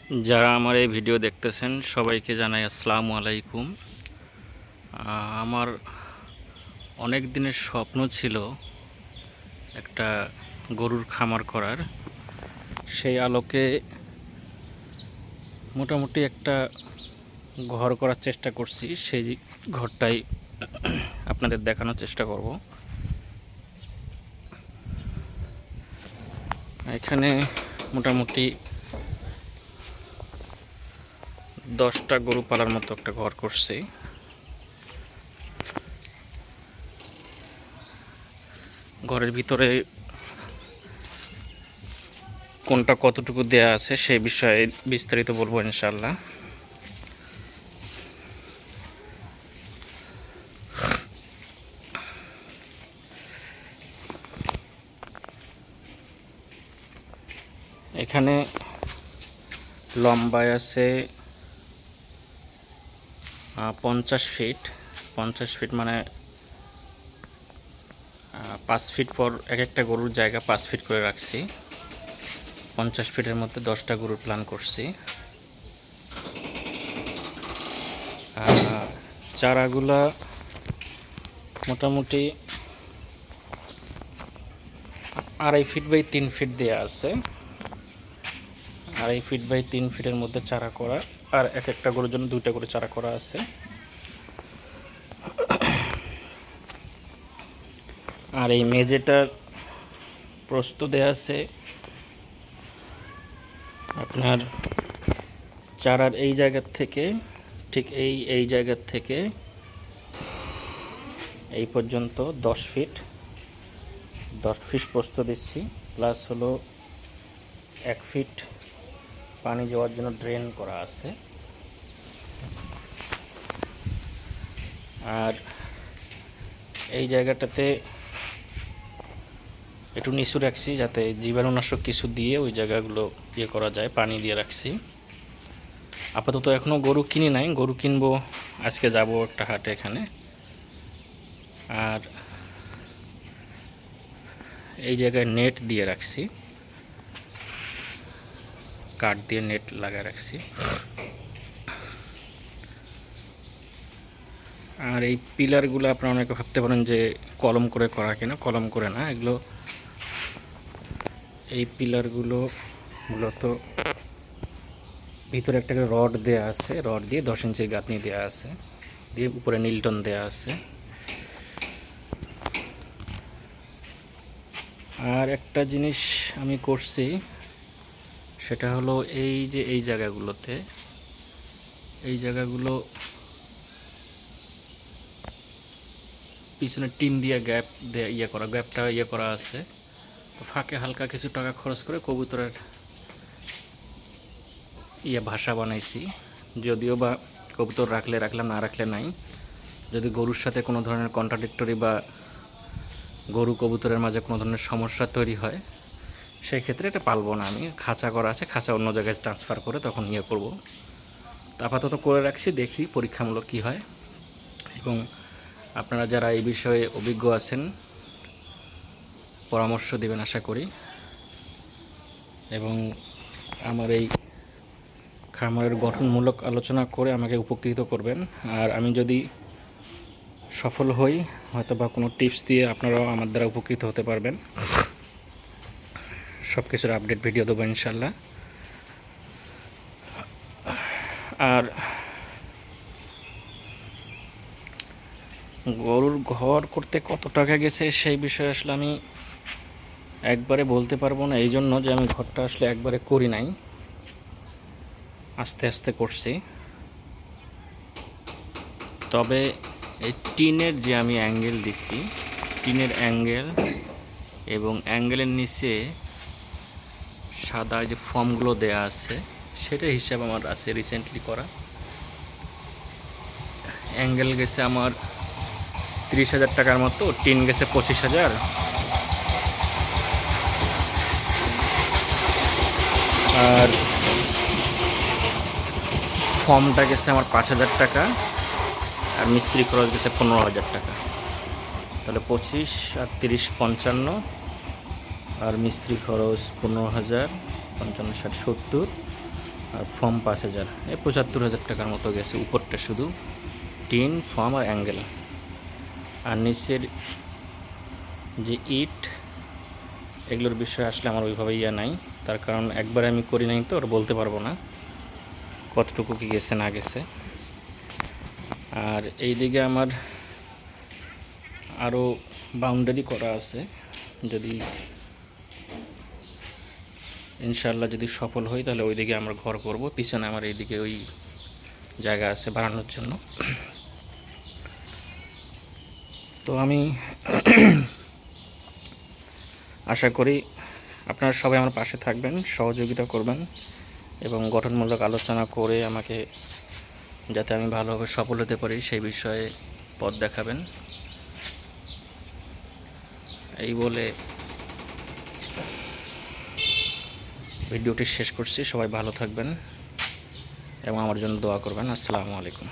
যারা আমার এই ভিডিও দেখতেছেন সবাইকে জানাই আসসালামু আলাইকুম। আমার অনেক দিনের স্বপ্ন ছিল একটা গরুর খামার করার। সেই আলোকে মোটামুটি একটা ঘর করার চেষ্টা করছি। সেই ঘরটাই আপনাদের দেখানোর চেষ্টা করব। এখানে মোটামুটি 10টা গরু পালার মতো একটা ঘর করছি। ঘরের ভিতরে কোনটা কতটুকু দেয়া আছে সেই বিষয়ে বিস্তারিত বলবো ইনশাআল্লাহ। এখানে লম্বায় আছে 50 ফিট। 50 ফিট মানে 5 ফিট পর এক একটা গরুর জায়গা 5 ফিট করে রাখছি। 50 ফিটের মধ্যে 10টা গরুর প্ল্যান করছি। চারাগুলা মোটামুটি 2.5 ফিট বাই 3 ফিট দেওয়া আছে। 2.5 ফিট বাই 3 ফিটের মধ্যে চারা করা, আর এক একটা গরুর জন্য 2টা করে চারা করা আছে। আর এই মেঝেটার প্রস্থ দেয়া আছে আপনার চারার এই জায়গার থেকে ঠিক এই জায়গার থেকে এই পর্যন্ত 10 ফিট। 10 ফিট প্রস্থ দিচ্ছি, প্লাস হলো 1 ফিট পানি যাওয়ার জন্য ড্রেন করা আছে। আর এই জায়গাটাতে একটু নিচু রাখছি যাতে জীবাণুনাশক কিছু দিয়ে ওই জায়গাগুলো ইয়ে করা যায়, পানি দিয়ে রাখছি। আপাতত এখনও গরু কিনি নাই, গরু কিনবো আজকে, যাব একটা হাটে এখানে। আর এই জায়গায় নেট দিয়ে রাখছি, কাঠ দিয়ে নেট লাগিয়ে রাখছি। আর এই পিলারগুলো আপনারা অনেকে ভাবতে পারেন যে কলম করে করা কিনা, কলম করে না এগুলো। এই পিলারগুলো মূলত ভিতরে একটা রড দেয়া আছে, রড দিয়ে 10 ইঞ্চির গাঁথনি দেয়া আছে, দিয়ে উপরে নীলটন দেয়া আছে। আর একটা জিনিস আমি করছি, সেটা হলো এই যে এই জায়গাগুলো পিছনে টিন দিয়ে গ্যাপ দিয়ে গ্যাপটা ইয়ে করা আছে। তো ফাঁকে হালকা কিছু টাকা খরচ করে কবুতরের ভাষা বানাইছি। যদিও বা কবুতর রাখলে রাখলাম, না রাখলে নাই। যদি গরুর সাথে কোনো ধরনের কন্ট্রাডিক্টরি বা গরু কবুতরের মাঝে কোনো ধরনের সমস্যা তৈরি হয়, সেই ক্ষেত্রে এটা পালবো না আমি। খাঁচা করা আছে, খাঁচা অন্য জায়গায় ট্রান্সফার করে তখন করব। তো আপাতত করে রাখছি, দেখি পরীক্ষামূলক কী হয়। এবং আপনারা যারা এই বিষয়ে অভিজ্ঞ আছেন পরামর্শ দেবেন আশা করি, এবং আমার এই খামারের গঠনমূলক আলোচনা করে আমাকে উপকৃত করবেন। আর আমি যদি সফল হই, হয়তো বা কোনো টিপস দিয়ে আপনারাও আমার দ্বারা উপকৃত হতে পারবেন। সব কিছুর আপডেট ভিডিও দেবো ইনশাল্লাহ। আর গরুর ঘর করতে কত টাকা গেছে সেই বিষয়ে আসলে আমি একবারে বলতে পারবো না, এই জন্য যে আমি ঘরটা আসলে একবারে করি নাই, আস্তে আস্তে করছি। তবে এই টিনের যে আমি অ্যাঙ্গেল দিছি, টিনের অ্যাঙ্গেল এবং অ্যাঙ্গেলের নিচে সাদা যে ফর্মগুলো দেয়া আছে, সেটার হিসাব আমার আছে রিসেন্টলি করা। অ্যাঙ্গেল গেছে আমার 30,000 টাকার মতো, টিন গেছে 25,000, আর ফর্মটা গেছে আমার 5,000 টাকা, আর মিস্ত্রি খরচ গেছে 15,000 টাকা। তাহলে 25 আর 30 55, আর মিস্ত্রি খরচ 15,000, 55 60 70, আর ফর্ম 5,000, এই 75,000 টাকার মতো গেছে। উপরটা শুধু টিন, ফর্ম আর অ্যাঙ্গেল। আর নিচের যে ইট, এগুলোর বিষয়ে আসলে আমার ওইভাবে নাই, তার কারণ একবার আমি করি নাই তো, আর বলতে পারবো না কতটুকু কি গেছে না গেছে। আর এই দিকে আমার আরও বাউন্ডারি করা আছে, যদি ইনশাল্লাহ যদি সফল হই তাহলে ওই দিকে আমরা ঘর করব। পিছনে আমার এইদিকে ওই জায়গা আছে বানানোর জন্য। তো আমি আশা করি আপনারা সবাই আমার পাশে থাকবেন, সহযোগিতা করবেন এবং গঠনমূলক আলোচনা করে আমাকে যাতে আমি ভালোভাবে সফল হতে পারি সেই বিষয়ে পথ দেখাবেন। এই বলে ভিডিওটি শেষ করছি। সবাই ভালো থাকবেন এবং আমার জন্য দোয়া করবেন। আসসালামু আলাইকুম।